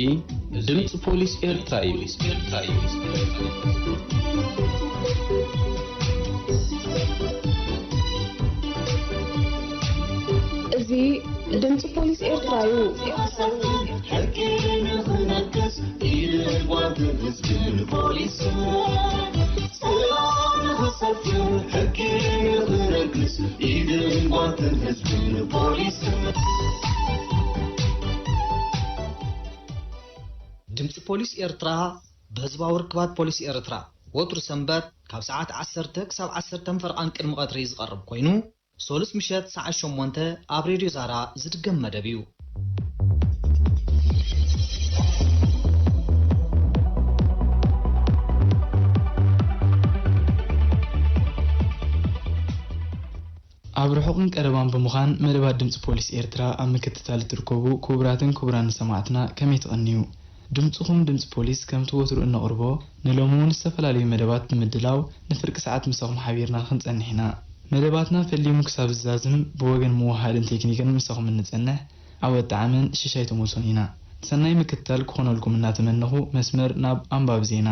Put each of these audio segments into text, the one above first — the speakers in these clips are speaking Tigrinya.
እዙي ድምጽ ፖሊስ ኤርትራ እዩ እዙي ድምጽ ፖሊስ ኤርትራ እዩ حكينا هنكس إلى الوطن هزبين بوليس سلام هسكن حكينا هنكس إلى الوطن هزبين بوليس ድምጽ ፖሊስ ኤርትራ በህዝባዊ ርክባት ፖሊስ ኤርትራ ወጥሩ ሰንበት ካብ ሰዓት 10 ክሳብ 10 ፈርቃን ቅድሚ ቀትሪ ዝቀርብ ኮይኑ ሶሉስ ምሸት ሰዓት 8 ኣብ ሬድዮ ዛራ ዝድገም መደብ እዩ ኣብ ርሑቅን ቀረባን ብምዃን መደባት ድምጽ ፖሊስ ኤርትራ ኣብ ምክትታል ትርከቡ ክቡራትን ክቡራን ሰማዕትና ከመይ ትቐንዩ ድምጽኹም ድምጽ ፖሊስ ከም ትወትሩ እንቅርቦ ንሎሙን ዝተፈላለዩ መደባት ብምድላው ንፍርቂ ሰዓት ምሳኹም ሓቢርና ክንጸንሕ ኢና መደባትና ፈሊሙ ክሳብ ዝዛዝም ብወገን ምውሃድን ቴክኒክን ምሳኹም እንጸንሕ ዓወት ጣዕምን ሽሻይ ተመሶን ኢና ሰናይ ምክትታል ክኾነልኩም እናተመነኹ መስመር ናብ ኣንባብ ዜና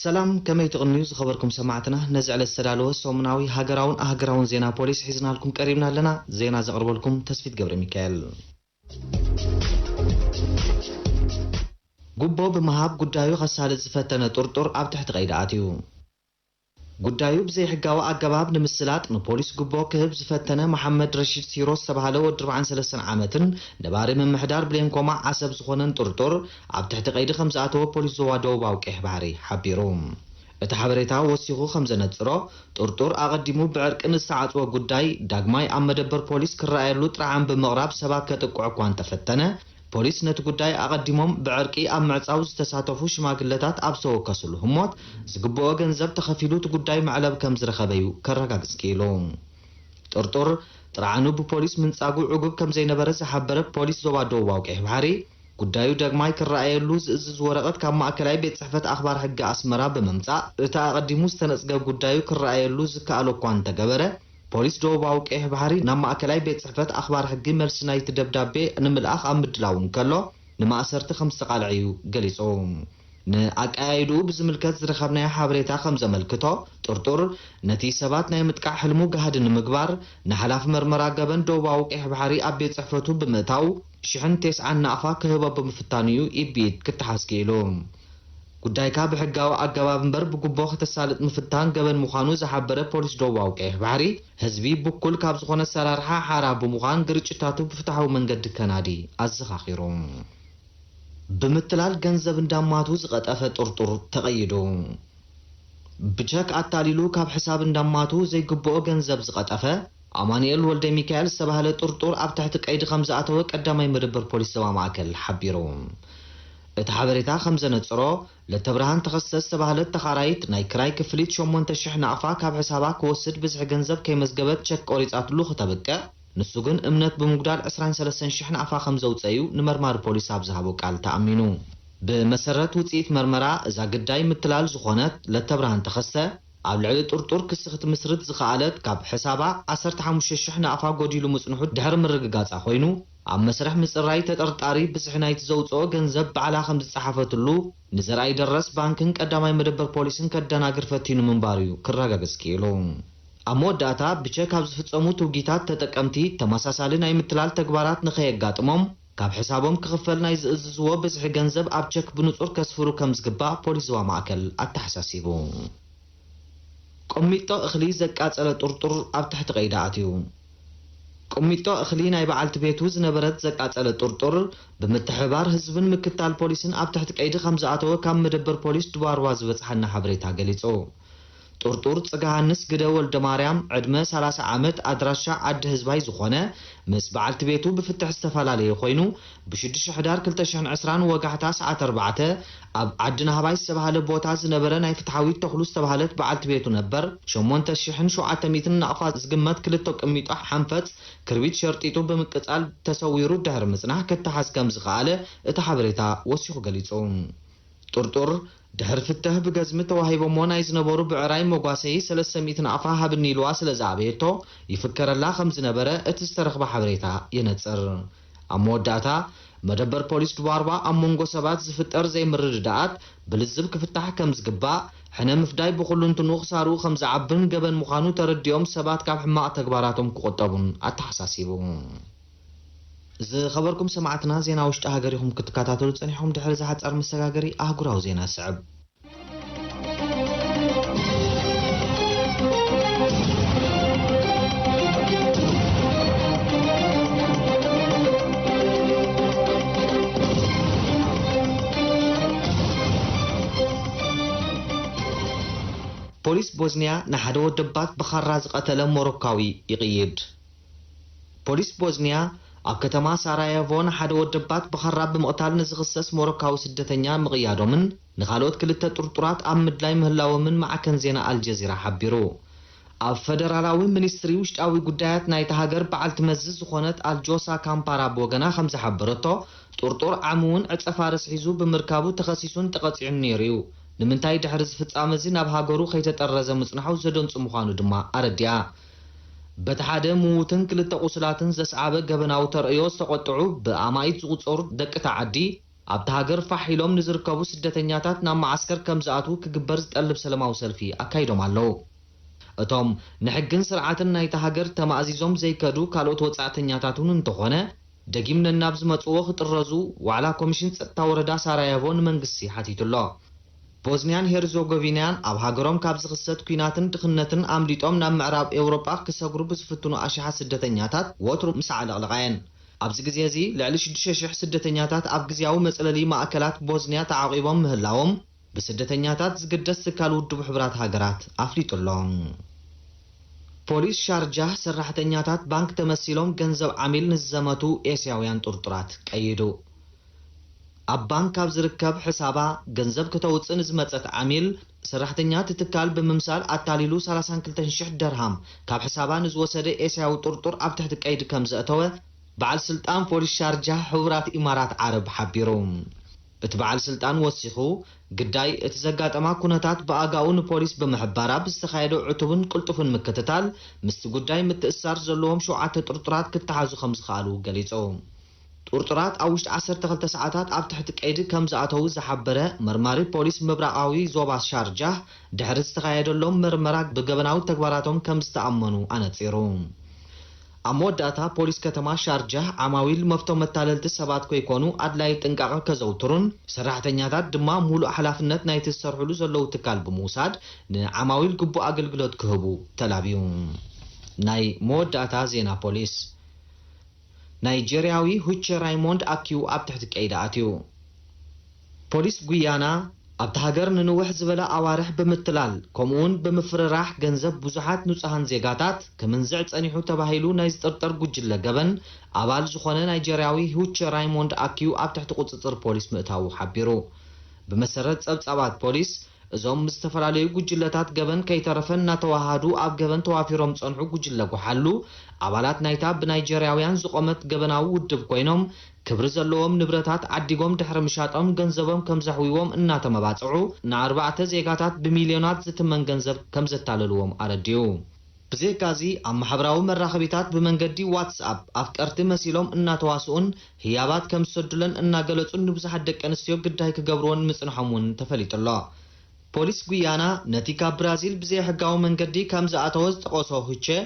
ሰላም ከመይ ትቕንዩ ዝኸበርኩም ሰማዕትና ነዚ ዕለት ዝተዳለወ ሰሙናዊ ሃገራውን ኣህጉራውን ዜና ፖሊስ ሒዝናልኩም ቀሪብና ኣለና ዜና ዘቕርበልኩም ተስፊት ገብረ ሚካኤል ጉቦ ብምሃብ ጉዳዩ ከሳልጥ ዝፈተነ ጡርጡር ኣብ ትሕቲ ቀይዲ ኣትዩ ጉዳዩ ብዘይ ሕጋዊ ኣገባብ ንምስላጥ ንፖሊስ ጉቦ ክህብ ዝፈተነ መሐመድ ረሺድ ሲሮስ ዝተባሃለ ወዲ 43 ዓመትን ነባሪ መምሕዳር ብሌንኮማ ዓሰብ ዝኾነን ጡርጡር ኣብ ትሕቲ ቀይዲ ከም ዝኣተወ ፖሊስ ዞባ ደቡባዊ ቀይሕ ባሕሪ ሓቢሩ እቲ ሓበሬታ ወሲኹ ከም ዘነፅሮ ጡርጡር ኣቐዲሙ ብዕርቂ ንዝተዓፅወ ጉዳይ ዳግማይ ኣብ መደበር ፖሊስ ክረኣየሉ ጥርዓን ብምቕራብ ሰባት ከጥቅዑ እኳ እንተፈተነ ፖሊስ ነቲ ጉዳይ ኣቐዲሞም ብዕርቂ ኣብ ምዕፃው ዝተሳተፉ ሽማግለታት ኣብ ዝተወከሱሉ ህሞት ዝግብኦ ገንዘብ ተኸፊሉ እቲ ጉዳይ መዕለብ ከም ዝረኸበዩ ከረጋግጽ ኪኢሉ ጡርጡር ጥርዓኑ ብፖሊስ ምንጻጉ ዕጉብ ከም ዘይነበረ ዝሓበረ ፖሊስ ዞባ ደቡባዊ ቀይሕ ባሕሪ ጉዳዩ ዳግማይ ክረኣየሉ ዝእዝዝ ወረቐት ካብ ማእከላይ ቤት ጽሕፈት ኣኽባር ሕጊ ኣስመራ ብምምጻእ እቲ ኣቐዲሙ ዝተነጽገ ጉዳዩ ክረኣየሉ ዝከኣሎ እኳ እንተገበረ ፖሊስ ደቡባዊ ቀይሕ ባሕሪ ናብ ማእከላይ ቤት ጽሕፈት ኣኽባር ሕጊ መልሲ ናይቲ ደብዳቤ ንምልኣኽ ኣብ ምድላው እንከሎ ንማእሰርቲ ከም ዝተቃልዐዩ ገሊጹ ንኣቃያይዱ ብዝምልከት ዝረኸብናዮ ሓበሬታ ከም ዘመልክቶ ጡርጡር ነቲ ሰባት ናይ ምጥቃዕ ሕልሙ ገሃድ ንምግባር ንሓላፊ መርመራ ገበን ደቡባዊ ቀይሕ ባሕሪ ኣብ ቤት ጽሕፈቱ ብምእታው 9 ናቕፋ ክህቦ ብምፍታኑ እዩ ኢቢት ክትሓዝ ኪኢሉ ጉዳይካ ብሕጋዊ ኣገባብ እምበር ብጉቦ ከተሳልጥ ምፍታን ገበን ምዃኑ ዝሓበረ ፖሊስ ደቡባዊ ቀይሕ ባሕሪ ህዝቢ ብኩል ካብ ዝኾነ ሰራርሓ ሓራ ብምዃን ግርጭታቱ ብፍትሓዊ መንገዲ ከናዲ ኣዘኻኺሩ ብምትላል ገንዘብ እንዳማቱ ዝቐጠፈ ጡርጡር ተቐይዱ ብቸክ ኣታሊሉ ካብ ሕሳብ እንዳማቱ ዘይግብኦ ገንዘብ ዝቐጠፈ ኣማኒኤል ወልደ ሚካኤል ዝተባሃለ ጡርጡር ኣብ ትሕቲ ቀይዲ ከም ዝኣተወ ቀዳማይ መደበር ፖሊስ ዞባ ማእከል ሓቢሩ እቲ ሓበሬታ ከም ዘነፅሮ ለተብርሃን ተኸሰስ ዝተባሃለት ተኻራይት ናይ ክራይ ክፍሊት 8000 ናቕፋ ካብ ሕሳባ ክወስድ ብዝሕ ገንዘብ ከይመዝገበት ቸክ ቆሪፃትሉ ክተበቅዕ ንሱ ግን እምነት ብምጉዳል 23000 ናቕፋ ከም ዘውፀዩ ንመርማሪ ፖሊስ ኣብ ዝሃቦ ቃል ተኣሚኑ ብመሰረት ውፅኢት መርመራ እዛ ግዳይ ምትላል ዝኾነት ለተብርሃን ተኸሰ ኣብ ልዕሊ ጡርጡር ክሲ ክትምስርት ዝኸኣለት ካብ ሕሳባ 15000 ናቕፋ ጎዲሉ ምጽንሑ ድሕሪ ምርግጋጻ ኮይኑ ኣብ መስርሕ ምጽራይ ተጠርጣሪ ብዝሕ ናይቲ ዘውፅኦ ገንዘብ በዓላ ከም ዝፀሓፈትሉ ንዘርኣይ ደረስ ባንክን ቀዳማይ መደበር ፖሊስን ከደናግር ፈቲኑ ምንባር እዩ ክረጋገጽ ኪኢሉ ኣብ መወዳእታ ብቸክ ኣብ ዝፍጸሙ ትውጊታት ተጠቀምቲ ተመሳሳሊ ናይ ምትላል ተግባራት ንኸየጋጥሞም ካብ ሕሳቦም ክኽፈል ናይ ዝእዝዝዎ ብዝሒ ገንዘብ ኣብ ቸክ ብንጹር ከስፍሩ ከም ዝግባእ ፖሊስ ዞባ ማእከል ኣተሓሳሲቡ ቆሚጦ እኽሊ ዘቃጸለ ጡርጡር ኣብ ትሕቲ ቀይዲ ኣትዩ ቆሚጦ እኽሊ ናይ በዓልቲ ቤቱ ዝነበረት ዘቃጸለ ጡርጡር ብምትሕባር ህዝብን ምክትታል ፖሊስን ኣብ ትሕቲ ቀይዲ ከም ዝኣተወ ካብ መደበር ፖሊስ ድባርዋ ዝበፅሓና ሓበሬታ ገሊጹ ጥርጡር ጽጋሃንስ ግደ ወልደ ማርያም ዕድመ 30 ዓመት አድራሻ ዓዲ ህዝባይ ዝኾነ ምስ በዓልቲ ቤቱ ብፍትሕ ዝተፈላለየ ኮይኑ ብ6 ሕዳር 2020 ወጋሕታ ሰዓት 4 ኣብ ዓዲ ናህባይ ዝተባሃለ ቦታ ዝነበረ ናይ ፍትሓዊት ተኽሉ ዝተባሃለት በዓልቲ ቤቱ ነበር 8700 ናቕፋ ዝግመት ክልተ ቅሚጦ ሓንፈት ክርቢት ሸርጢጡ ብምቅጻል ተሰዊሩ ድሕሪ ምጽናሕ ከተሓዝ ከም ዝኸኣለ እቲ ሓበሬታ ወሲኹ ገሊጹ ጥርጡር ድሕሪ ፍትሕ ብገዝሚ ተዋሂቦሞ ናይ ዝነበሩ ብዕራይ መጓሰይ 300 ናቕፋ ሃብኒልዋ ስለ ዝኣበየቶ ይፍከረላ ከም ዝነበረ እቲ ዝተረኽበ ሓበሬታ የነጽር ኣብ መወዳእታ መደበር ፖሊስ ድባርባ ኣብ መንጎ ሰባት ዝፍጠር ዘይምርድዳኣት ብልዝብ ክፍታሕ ከም ዝግባእ ሕነ ምፍዳይ ብኹሉ እንትኑ ክሳሩ ከም ዝዓብን ገበን ምዃኑ ተረዲኦም ሰባት ካብ ሕማቕ ተግባራቶም ክቆጠቡን ኣተሓሳሲቡ ዝኸበርኩም ሰማዕትና ዜና ውሽጢ ሃገሪኹም ክትከታተሉ ጸኒሖም ድሕሪ ዝሓጸር መሰጋገሪ ኣህጉራዊ ዜና ስዕብ ፖሊስ ቦዝኒያ ንሓደ ወደባት ብኻራ ዝቐተለ ሞሮካዊ ይቕይድ ፖሊስ ቦዝኒያ ኣብ ከተማ ሳራየቮ ንሓደ ወደባት ብኻራ ብምቕታል ንዝኽሰስ ሞሮካዊ ስደተኛ ምቕያዶምን ንኻልኦት ክልተ ጥርጡራት ኣብ ምድላይ ምህላዎምን ማዕከን ዜና አልጀዚራ ሓቢሩ ኣብ ፌደራላዊ ሚኒስትሪ ውሽጣዊ ጉዳያት ናይቲ ሃገር በዓልቲ መዝዝ ዝኾነት አልጆሳ ካምፓራ ብወገና ከም ዝሓበረቶ ጥርጡር ዓሙውን ዕፀፋ ረስሒዙ ብምርካቡ ተኸሲሱን ተቐፂዑን ነይሩ ንምንታይ ድሕሪ ዝፍጻመ እዚ ናብ ሃገሩ ከይተጠረዘ ምጽናሑ ዘደንጹ ምዃኑ ድማ ኣረዲያ በቲ ሓደ ምዉትን ክልተ ቁስላትን ዘስዓበ ገበናዊ ተርእዮ ዝተቆጥዑ ብኣማይት ዝቑጸሩ ደቂ ተዓዲ ኣብቲ ሃገር ፋሕ ኢሎም ንዝርከቡ ስደተኛታት ናብ ማዓስከር ከም ዝኣትዉ ክግበር ዝጠልብ ሰላማዊ ሰልፊ ኣካይዶም ኣለዉ እቶም ንሕግን ስርዓትን ናይቲ ሃገር ተማእዚዞም ዘይከዱ ካልኦት ወጻእተኛታት እውን እንተኾነ ደጊም ነናብ ዝመጽዎ ክጥረዙ ዋዕላ ኮሚሽን ጸጥታ ወረዳ ሳራየቮ ንመንግስቲ ሓቲቱሎ ቦዝኒያን ሄርዞጎቪናን ኣብ ሃገሮም ካብ ዝኽሰት ኩናትን ድኽነትን ኣምሊጦም ናብ ምዕራብ ኤውሮጳ ክሰግሩ ብዝፍትኑ ኣሽሓት ስደተኛታት ወትሩ ምስ ዓለቕለቓየን ኣብዚ ግዜ እዚ ልዕሊ 6,000 ስደተኛታት ኣብ ግዝያዊ መጽለሊ ማእከላት ቦዝኒያ ተዓቂቦም ምህላዎም ብስደተኛታት ዝግደስ ትካል ውድብ ሕብራት ሃገራት ኣፍሊጡሎም ፖሊስ ሻርጃህ ሰራሕተኛታት ባንክ ተመሲሎም ገንዘብ ዓሚል ንዝዘመቱ ኤስያውያን ጥርጡራት ቀይዱ ኣብ ባንክ ካብ ዝርከብ ሕሳባ ገንዘብ ከተውፅእ ንዝመጸት ዓሚል ሰራሕተኛት ትካል ብምምሳል ኣታሊሉ 32,000 ደርሃም ካብ ሕሳባ ንዝወሰደ ኤስያዊ ጥርጡር ኣብ ትሕቲ ቀይዲ ከም ዘእተወ በዓል ስልጣን ፖሊስ ሻርጃህ ሕብራት ኢማራት ዓረብ ሓቢሩ እቲ በዓል ስልጣን ወሲኹ ግዳይ እቲ ዘጋጠማ ኩነታት ብኣጋኡ ንፖሊስ ብምሕባራ ብዝተኻየደ ዕቱብን ቅልጡፍን ምክትታል ምስቲ ጉዳይ ምትእስሳር ዘለዎም 7 ጥርጡራት ክተሓዙ ከም ዝኽኣሉ ገሊጹ ጥርጡራት ኣብ ውሽጢ 12 ሰዓታት ኣብ ትሕቲ ቀይዲ ከም ዝኣተዉ ዝሓበረ መርማሪ ፖሊስ ምብራቃዊ ዞባ ሻርጃህ ድሕሪ ዝተኻየደሎም ምርመራ ብገበናዊ ተግባራቶም ከም ዝተኣመኑ ኣነጺሩ ኣብ መወዳእታ ፖሊስ ከተማ ሻርጃህ ዓማዊል መፍቶም መታለልቲ ሰባት ኮይኮኑ ኣድላይ ጥንቃቐ ከዘውትሩን ሰራሕተኛታት ድማ ሙሉእ ሓላፍነት ናይቲ ዝሰርሕሉ ዘለዉ ትካል ብምውሳድ ንዓማዊል ግቡእ ኣገልግሎት ክህቡ ተላብዩ ናይ መወዳእታ ዜና ፖሊስ ናይጄሪያዊ ሁቼ ራይሞንድ ኣኪዩ ኣብ ትሕቲ ቀይዲ ኣትዩ ፖሊስ ጉያና ኣብቲ ሃገር ንንውሕ ዝበለ ኣዋርሕ ብምትላል ከምኡውን ብምፍርራሕ ገንዘብ ብዙሓት ንጹሃን ዜጋታት ከምንዝዕ ጸኒሑ ተባሂሉ ናይ ዝጥርጠር ጉጅለ ገበን ኣባል ዝኾነ ናይጄሪያዊ ሁቼ ራይሞንድ ኣኪዩ ኣብ ትሕቲ ቁጽጽር ፖሊስ ምእታዉ ሓቢሩ ብመሰረት ጸብጻባት ፖሊስ እዞም ዝተፈላለዩ ጉጅለታት ገበን ከይተረፈን እናተዋሃዱ ኣብ ገበን ተዋፊሮም ጸንሑ ጉጅለ ጓሓሉ ኣባላት ናይታ ብናይጄርያውያን ዝቆመት ገበናዊ ውድብ ኮይኖም ክብሪ ዘለዎም ንብረታት ዓዲጎም ድሕሪ ምሻጦም ገንዘቦም ከም ዘሕዊዎም እናተመባጽዑ ን4 ዜጋታት ብሚልዮናት ዝትመን ገንዘብ ከም ዘታለልዎም ኣረዲዩ ብዘይካዚ ኣብ ማሕበራዊ መራኸቢታት ብመንገዲ ዋትስኣፕ ኣፍቀርቲ መሲሎም እናተዋስኡን ህያባት ከም ዝሰዱለን እናገለጹን ንብዙሓት ደቂ ኣንስትዮ ግዳይ ክገብርዎን ምጽንሖም እውን ተፈሊጡሎ ፖሊስ ጉያና ነቲ ካብ ብራዚል ብዘይሕጋዊ መንገዲ ከም ዝኣተወ ዝጠቐሶ ሁቼ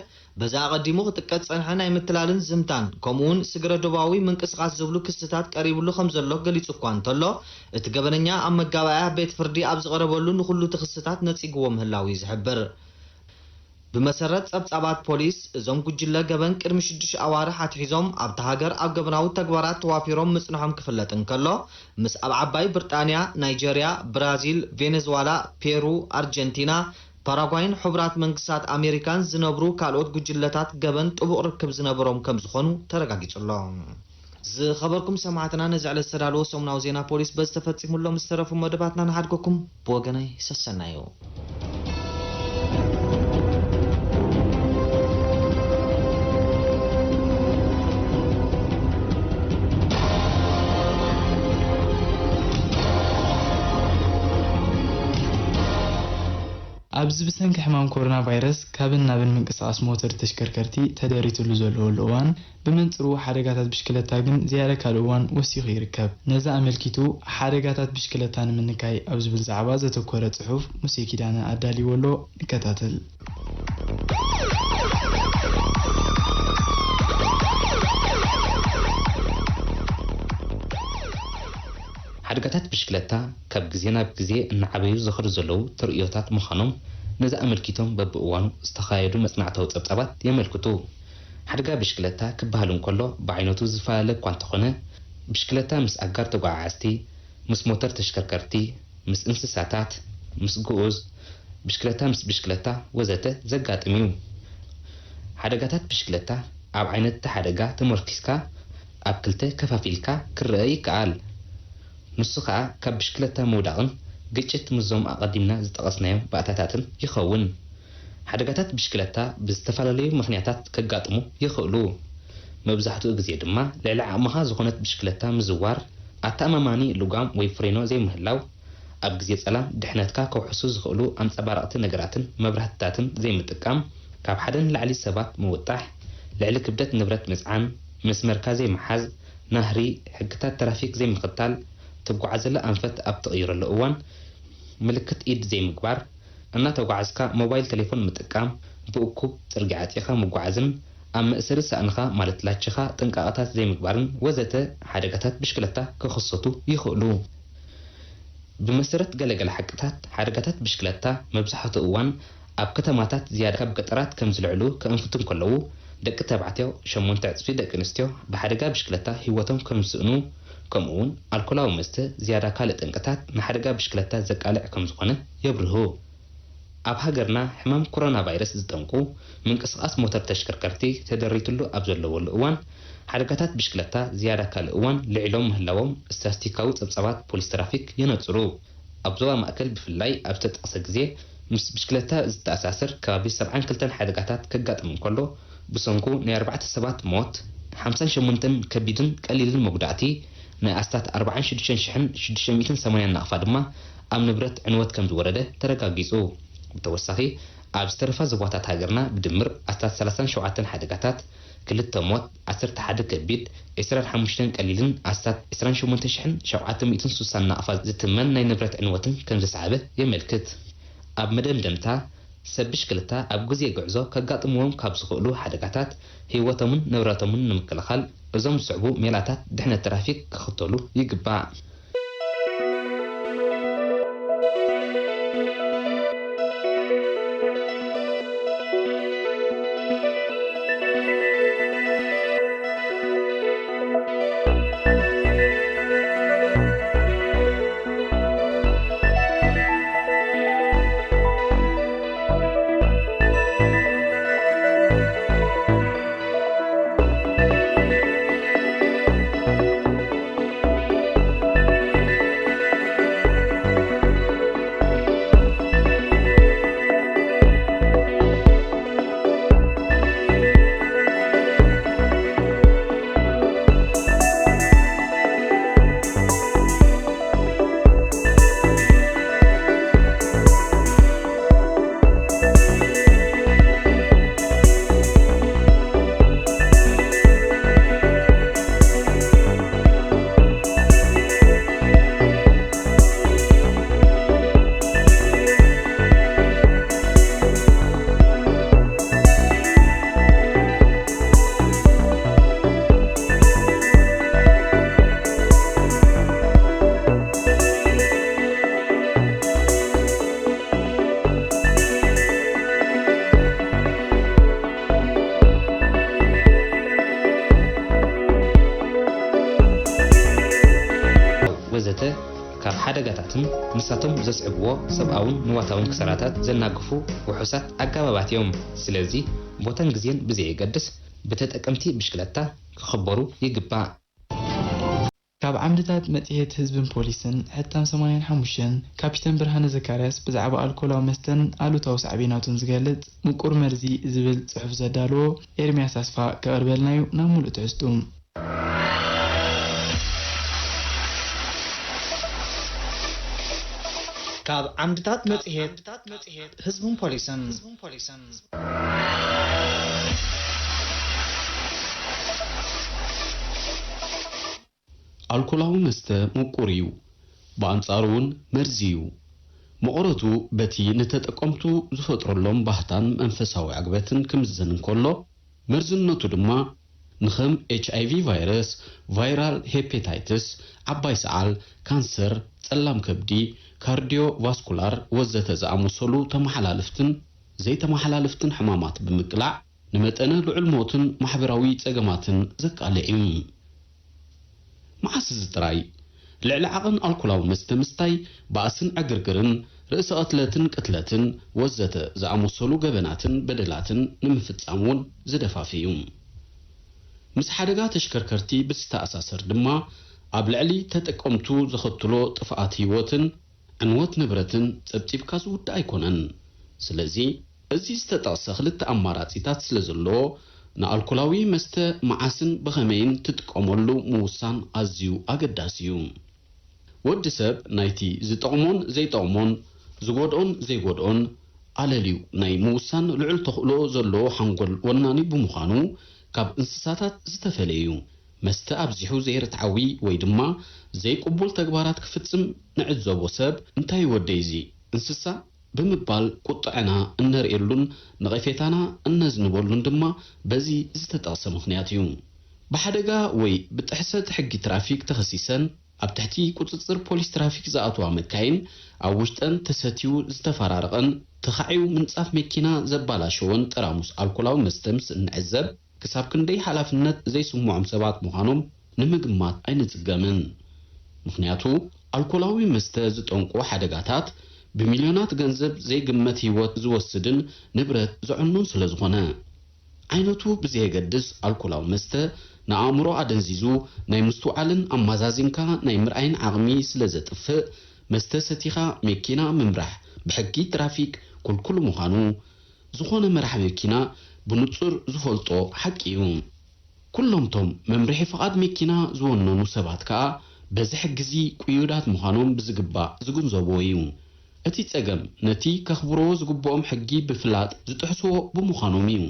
በዛ ቀዲሙ ክጥቀት ጸንሐ ናይ ምትላልን ዝምታን ከምኡውን ስግረ ደባዊ ምንቅስቓስ ዝብሉ ክስትታት ቀሪብሉ ከም ዘሎ ገሊጹ እኳ እንተሎ እቲ ገበነኛ ኣብ መጋባእያ ቤት ፍርዲ ኣብ ዝቐረበሉ ንኹሉ እቲ ክስትታት ነጺግዎ ምህላዊ ዝሕብር ብመሰረት ጸብጻባት ፖሊስ እዞም ጉጅለ ገበን ቅድሚ 6 ኣዋርሕ ኣትሒዞም ኣብቲ ሃገር ኣብ ገበናዊ ተግባራት ተዋፊሮም ምጽንሖም ክፍለጥ እንከሎ ምስ ኣብ ዓባይ ብሪጣንያ ናይጄርያ ብራዚል ቬኔዙዌላ ፔሩ ኣርጀንቲና ፓራጓይን ሕቡራት መንግስታት ኣሜሪካን ዝነብሩ ካልኦት ጉጅለታት ገበን ጥቡቕ ርክብ ዝነበሮም ከም ዝኾኑ ተረጋጊጹሎ ዝኸበርኩም ሰማዕትና ነዚ ዕለት ዝተዳለወ ሰሙናዊ ዜና ፖሊስ በዝተፈጺሙሎም ዝተረፉ መደባትና ንሓድገኩም ብወገነይ ሰሰናዩ ኣብዚ ብሰንኪ ሕማም ኮሮና ቫይረስ ካብን ናብን ምንቅስቓስ ሞተር ተሽከርከርቲ ተደሪቱሉ ዘለወሉ እዋን ብመንፅሩ ሓደጋታት ብሽክለታ ግን ዝያደ ካልእ እዋን ወሲኹ ይርከብ ነዛ ኣመልኪቱ ሓደጋታት ብሽክለታ ንምንካይ ኣብ ዝብል ዛዕባ ዘተኮረ ጽሑፍ ሙሴ ኪዳነ ኣዳሊወሎ ንከታተል ሓደጋታት ብሽክለታ ካብ ግዜ ናብ ግዜ እናዓበዩ ዝኸዱ ዘለው ትርኢዮታት ምዃኖም ነዛ ኣመልኪቶም በብእዋኑ ዝተኻየዱ መጽናዕታዊ ጸብጻባት የመልክቱ ሓደጋ ብሽክለታ ክበሃል እንከሎ ብዓይነቱ ዝፈላለ እኳ እንተኾነ ብሽክለታ ምስ ኣጋር ተጓዓዓዝቲ ምስ ሞተር ተሽከርከርቲ ምስ እንስሳታት ምስ ግዑዝ ብሽክለታ ምስ ብሽክለታ ወዘተ ዘጋጥም እዩ ሓደጋታት ብሽክለታ ኣብ ዓይነት ሓደጋ ተመርኪስካ ኣብ ክልተ ከፋፊልካ ክረአ ይከኣል ንሱ ከዓ ካብ ብሽክለታ መውዳቕን ግጭት ምዞም ኣቐዲምና ዝጠቐስናዮም ባእታታትን ይኸውን ሓደጋታት ብሽክለታ ብዝተፈላለዩ ምኽንያታት ከጋጥሙ ይኽእሉ መብዛሕትኡ ግዜ ድማ ልዕሊ ዓቕምኻ ዝኾነት ብሽክለታ ምዝዋር ኣተኣማማኒ ልጓም ወይ ፍሬኖ ዘይምህላው ኣብ ግዜ ጸላም ድሕነትካ ከውሕሱ ዝኽእሉ ኣንጸባረቕቲ ነገራትን መብራህትታትን ዘይምጥቃም ካብ ሓደ ንላዕሊ ሰባት ምውጣሕ ልዕሊ ክብደት ንብረት ምጽዓን መስመርካ ዘይመሓዝ ናህሪ ሕግታት ትራፊክ ዘይምኽታል ተጓዓዘለ ኣንፈት ኣብ ተቐይረሉ እዋን ምልክት ኢድ ዘይምግባር እናተጓዓዝካ ሞባይል ቴሌፎን ምጥቃም ብእኩብ ጽርግያ ዓጢኻ ምጓዓዝን ኣብ መእሰሪ ሳእንኻ ማለት ላችኻ ጥንቃቐታት ዘይምግባርን ወዘተ ሓደጋታት ብሽክለታ ክኽሰቱ ይኽእሉ ብመሰረት ገለገለ ሓቅታት ሓደጋታት ብሽክለታ መብዛሕትኡ እዋን ኣብ ከተማታት ዝያዳ ካብ ገጠራት ከም ዝልዕሉ ከእንፍቱ ከለዉ ደቂ ተባዕትዮ 8 ዕጽፊ ደቂ ኣንስትዮ ብሓደጋ ብሽክለታ ህይወቶም ከም ዝስእኑ ከምኡውን ኣልኮላዊ መስተ ዝያዳ ካልእ ጠንቅታት ንሓደጋ ብሽክለታ ዘቃልዕ ከም ዝኾነ የብርሁ ኣብ ሃገርና ሕማም ኮሮና ቫይረስ ዝጠንቁ ምንቅስቓስ ሞተር ተሽከርከርቲ ተደሪቱሉ ኣብ ዘለወሉ እዋን ሓደጋታት ብሽክለታ ዝያዳ ካልእ እዋን ልዕሎም ምህላዎም ስታቲስቲካዊ ጸብጻባት ፖሊስ ትራፊክ የነጽሩ ኣብ ዞባ ማእከል ብፍላይ ኣብ ዝተጠቕሰ ግዜ ምስ ብሽክለታ ዝተኣሳሰር ከባቢ 72 ሓደጋታት ከጋጥም እንከሎ ብሰንኩ ናይ 4 ሰባት ሞት 58 ከቢድን ቀሊልን መጉዳእቲ ናይ ኣስታት 46680 ናቕፋ ድማ ኣብ ንብረት ዕንወት ከም ዝወረደ ተረጋጊጹ ብተወሳኺ ኣብ ዝተረፈ ዞባታት ሃገርና ብድምር ኣስታት 37 ሓደጋታት 2 ሞት 11 ከቢድ 25 ቀሊልን ኣስታት 28760 ናቕፋ ዝትመን ናይ ንብረት ዕንወትን ከም ዝሰዓበ የመልክት ኣብ መደምደምታ ሰብ ብሽክለታ ኣብ ግዜ ጉዕዞ ከጋጥምዎም ካብ ዝኽእሉ ሓደጋታት ህይወቶምን ንብረቶምን ንምክልኻል እዞም ዝስዕቡ ሜላታት ድሕነት ትራፊክ ክኽተሉ ይግባእ መስተታትን ንሳቶም ዘስዕብዎ ሰብኣውን ንዋታውን ክሰራታት ዘናግፉ ውሑሳት ኣገባባት እዮም። ስለዚ ቦታን ግዜን ብዘይ ይገድስ በተጠቀምቲ ብሽክለታ ክኽበሩ ይግባእ። ካብ ዓምድታት መጽሔት ህዝብን ፖሊስን ሕታም 85 ካፒተን ብርሃነ ዘካርያስ ብዛዕባ ኣልኮላዊ መስተን ኣሉታዊ ሳዕቤናቱን ዝገልጽ ምቁር መርዚ ዝብል ጽሑፍ ዘዳልዎ ኤርምያስ ኣስፋ ከቕርበልናዩ ናብ ሙሉእ ትሕዝቱ። ካብ ዓምድታት መጽሔት ህዝብን ፖሊስን ኣልኮላዊ መስተ ምቁር እዩ፣ ብኣንጻሩ እውን መርዚ እዩ። መቑረቱ በቲ ንተጠቀምቱ ዝፈጥረሎም ባህታን መንፈሳዊ ዕግበትን ክምዘን እንከሎ መርዝነቱ ድማ ንኸም HIV ቫይረስ፣ ቫይራል ሄፓታይተስ፣ ዓባይ ሰዓል፣ ካንሰር፣ ጸላም ከብዲ፣ ካርዲዮቫስኩላር ወዘተ ዝኣመሰሉ ተመሓላለፍትን ዘይተመሓላለፍትን ሕማማት ብምቅላዕ ንመጠነ ልዑል ሞትን ማሕበራዊ ጸገማትን ዘቃልዕ እዩ። መዓስ ዝጥራይ ልዕሊ ዓቕን ኣልኮላዊ መስተ ምስታይ ባእስን ዕግርግርን ርእሰ ቅትለትን ቅትለትን ወዘተ ዝኣመሰሉ ገበናትን በደላትን ንምፍጻም እውን ዝደፋፍ እዩ። ምስ ሓደጋ ተሽከርከርቲ ብዝተኣሳሰር ድማ ኣብ ልዕሊ ተጠቀምቱ ዘኸትሎ ጥፍኣት ህይወትን ዕንወት ንብረትን ጸብጺብካ ዝውድእ ኣይኮነን። ስለዚ እዚ ዝተጠቕሰ ክልተ ኣማራጺታት ስለ ዘለዎ ንኣልኮላዊ መስተ መዓስን ብኸመይን ትጥቀመሉ ምውሳን ኣዝዩ ኣገዳሲ እዩ። ወዲ ሰብ ናይቲ ዝጠቕሞን ዘይጠቕሞን ዝጎድኦን ዘይጎድኦን ኣለልዩ ናይ ምውሳን ልዑል ተኽእሎ ዘለዎ ሓንጎል ወናኒ ብምዃኑ ካብ እንስሳታት ዝተፈለዩ መስተ ኣብዚሑ ዘይርትዓዊ ወይ ድማ ዘይቅቡል ተግባራት ክፍጽም ንዕዘቦ ሰብ እንታይ ወደይዚ እንስሳ ብምባል ቁጥዕና እነርእየሉን ንቐፌታና እነዝንበሉን ድማ በዚ ዝተጠቕሰ ምኽንያት እዩ። ብሓደጋ ወይ ብጥሕሰት ሕጊ ትራፊክ ተኸሲሰን ኣብ ትሕቲ ቁፅፅር ፖሊስ ትራፊክ ዝኣትዋ መካይን ኣብ ውሽጠን ተሰትዩ ዝተፈራረቐን ተኻዒው ምንጻፍ መኪና ዘባላሸወን ጠራሙስ ኣልኮላዊ መስተ ምስ እንዕዘብ ክሳብ ክንደይ ሓላፍነት ዘይስምዖም ሰባት ምዃኖም ንምግማት ኣይንጽገምን። ምኽንያቱ ኣልኮላዊ መስተ ዝጠንቁ ሓደጋታት ብሚልዮናት ገንዘብ ዘይግመት ህይወት ዝወስድን ንብረት ዝዕኑን ስለ ዝኾነ ዓይነቱ ብዘየገድስ ኣልኮላዊ መስተ ንኣእምሮ ኣደንዚዙ ናይ ምስትውዓልን ኣማዛዚንካ ናይ ምርኣይን ዓቕሚ ስለ ዘጥፍእ መስተ ሰቲኻ መኪና ምምራሕ ብሕጊ ትራፊክ ኩልኩል ምዃኑ ዝኾነ መራሕ መኪና ብንጹር ዝፈልጦ ሓቂ እዩ። ኩሎምቶም መምርሒ ፍቓድ መኪና ዝወነኑ ሰባት ከዓ በዚ ሕጊዚ ቁዩዳት ምዃኖም ብዝግባእ ዝግንዘብዎ እዩ። እቲ ጸገም ነቲ ከኽብርዎ ዝግብኦም ሕጊ ብፍላጥ ዝጥሕስዎ ብምዃኖም እዩ።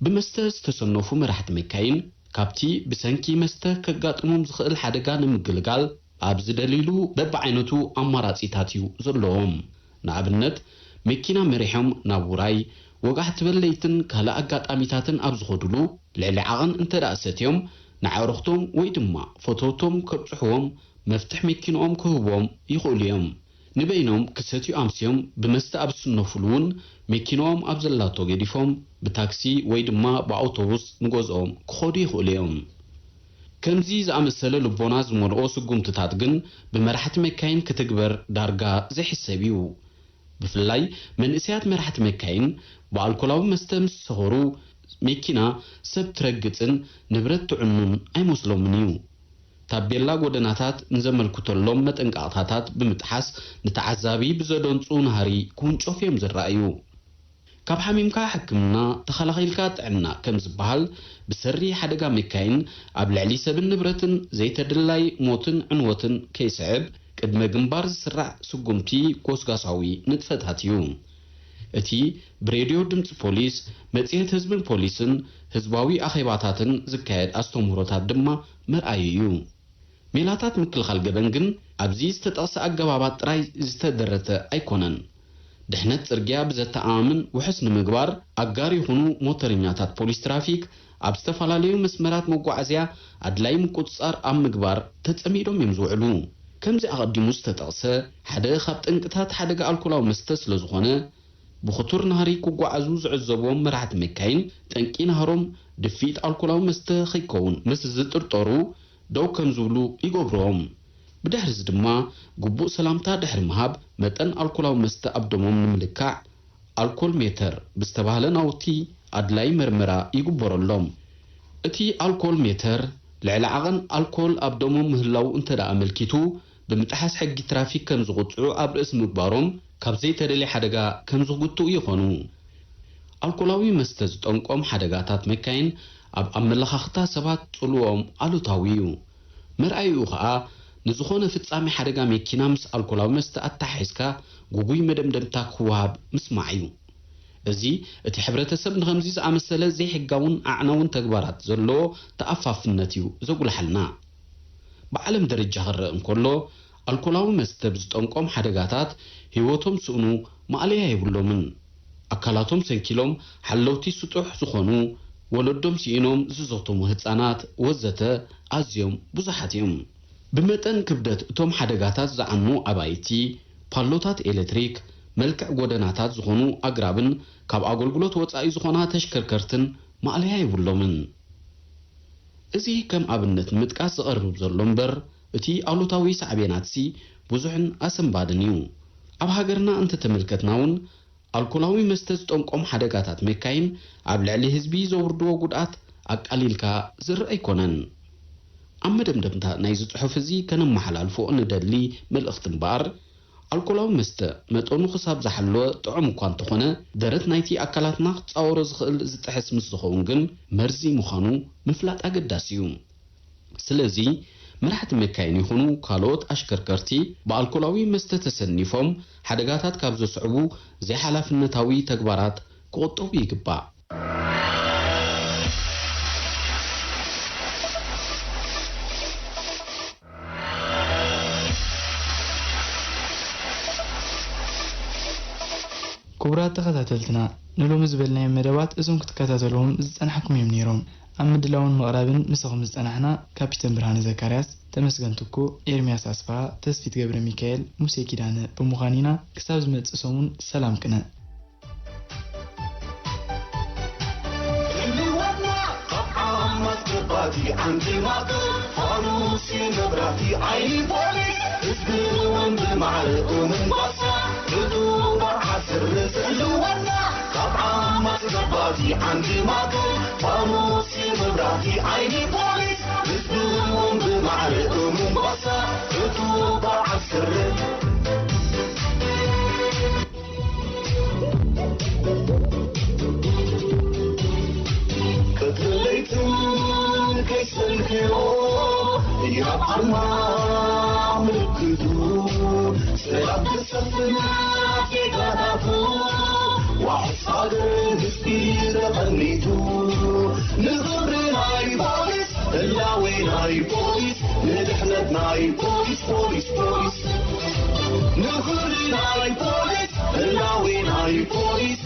ብመስተ ዝተሰነፉ መራሕቲ መካይን ካብቲ ብሰንኪ መስተ ከጋጥሞም ዝኽእል ሓደጋ ንምግልጋል ኣብ ዝደሊሉ በብዓይነቱ ኣማራጺታት እዩ ዘለዎም። ንኣብነት መኪና መሪሖም ናብ ውራይ ወጋሕቲ በለይትን ካልእ ኣጋጣሚታትን ኣብ ዝኸድሉ ልዕሊ ዓቕን እንተደኣ ሰትዮም ንዓዕርኽቶም ወይ ድማ ፈተውቶም ከብፅሕዎም መፍትሕ መኪንኦም ክህቦም ይኽእሉ እዮም። ንበይኖም ክሰትዩ ኣምስዮም ብመስተ ኣብ ዝስነፍሉ እውን መኪንኦም ኣብ ዘላቶ ገዲፎም ብታክሲ ወይ ድማ ብኣውቶቡስ ንገዝኦም ክኸዱ ይኽእሉ እዮም። ከምዚ ዝኣመሰለ ልቦና ዝመልኦ ስጉምትታት ግን ብመራሕቲ መካይን ክትግበር ዳርጋ ዘይሕሰብ እዩ። ብፍላይ መንእስያት መራሕቲ መካይን ብኣልኮላዊ መስተ ምስ ሰኸሩ መኪና ሰብ ትረግፅን ንብረት ትዕኑን ኣይመስሎምን እዩ። ታቤላ ጎደናታት ንዘመልክተሎም መጠንቃቕታታት ብምጥሓስ ንተዓዛቢ ብዘደንፁ ናህሪ ክውንጮፍ እዮም ዝረኣዩ። ካብ ሓሚምካ ሕክምና ተኸላኺልካ ጥዕና ከም ዝበሃል ብሰሪ ሓደጋ መካይን ኣብ ልዕሊ ሰብን ንብረትን ዘይተደላይ ሞትን ዕንወትን ከይስዕብ ቅድመ ግንባር ዝስራዕ ስጉምቲ ጎስጓሳዊ ንጥፈታት እዩ። እቲ ብሬድዮ ድምፂ ፖሊስ መጽሔት ህዝብን ፖሊስን ህዝባዊ ኣኼባታትን ዝካየድ ኣስተምህሮታት ድማ መርኣዩ እዩ። ሜላታት ምክልኻል ገበን ግን ኣብዚ ዝተጠቕሰ ኣገባባት ጥራይ ዝተደረተ ኣይኮነን። ድሕነት ጽርግያ ብዘተኣማምን ውሕስ ንምግባር ኣጋር ይኹኑ ሞተረኛታት ፖሊስ ትራፊክ ኣብ ዝተፈላለዩ መስመራት መጓዓዝያ ኣድላይ ምቁፅጻር ኣብ ምግባር ተጸሚዶም እዮም ዝውዕሉ። ከምዚ ኣቐዲሙ ዝተጠቕሰ ሓደ ካብ ጠንቅታት ሓደጋ ኣልኮላዊ መስተ ስለ ዝኾነ ብኽቱር ናህሪ ክጓዓዙ ዝዕዘብዎም መራሕቲ መካይን ጠንቂ ናህሮም ድፊት ኣልኮላዊ መስተ ከይከውን ምስ ዝጥርጠሩ ደው ከም ዝብሉ ይገብሮም። بدحرز دما قبو سلامتا دحر مهاب متن الكولاو مست أبدموم نملكع الكول ميتر بستبهلا ناوتي أدلاي مرمرا يقبر اللوم اتي الكول ميتر لعلعغن الكول أبدموم مهلاو انتدا أملكيتو بمتحس حق ترافيك كم زغطعو أبر اسم مقبارهم كابزي تدلي حدقا كم زغطو يخونو الكولاوي مستزد أنقوم حدقاتات مكاين أب أملخاختا سبات طلوهم ألوتاويو مرأيو خا نزخونه فتصامي حدقا ميكينا مس الكولاوي مست أتحيسكا قوي مدمدمتا كواب مسمعيو ازي اتي حبرتسب نغمزي زعمسله زي حقاون اعناون تكبارات زلو تأفافنتيو زقول حلنا بعلم درجة غرقن كله الكولاوي مستبز تنقوم حدقاتات هيوتهم سؤنو ما عليها يبلومن أكلاتهم سنكيلوم حلوتي سطوح سخونو ولدهم سينوم زوزوتهم وهتسانات وزته أزيوم بزحاتيوم بمتن كبدت توم حدقاتات زعنو أبايتي بالوتات إلكتريك ملكع قدناتات زخونو أقرابن كاب أقولقلوت وطعي زخونا تشكركرتن ما عليها يبلومن ازي كم أبنت متكاس غرب زرلومبر اتي أولوتاوي سعبيناتسي بزحن أسم بادنيو أب هاقرنا انت تملكتناون الكولاوي مستز تنقوم حدقاتات مكاين عبل علي هزبي زوردو قدات أقاليلكا زر أيكونن أما دمدمتا نايزت حفزي كان محلال فوق ندلي ملأختنبار الكولاوي مست متونو خصاب زحلو طعم كان تخونه درت نايتي أكلاتنا تصور زخل زتحس مسخونجن مرزي مخانو مفلات أقداسيوم سلازي مرحت مكاين يخونو كالوت أشكركرتي بالكولاوي مست تسنيفهم حدقاتات كابزو صعبو زي حلاف النتاوي تكبارات كوطو بيقبا كبرات تخاتلتنا نلوم زبلنا مدوات ازم كتكاتلهم زنحكم يمنيرهم أما دلاون مقرابن مسخم زنحنا كابتن برهان زكارياس تمسغنتكو إرمياس أسفا تسفيت قبر ميكائيل موسى كيدانة بمغانينا كساب زمت اسمون سلام كنا عندي ماكو فانوسي نبراتي عيني بولي اسبوعن بمعرق ومن بصا بدو برحسر سلوانا طبعا ما تقباتي عندي ماكو فانوسي نبراتي عيني بولي اسبوعن بمعرق ومن بصا بدو برحسر يا عمار ملكدو سلام تسفنا في غرفو وعصاد الهسبير غنيتو نغر ناي بوليس اللاوي ناي بوليس ندحند ناي بوليس بوليس بوليس نغر ناي بوليس اللاوي ناي بوليس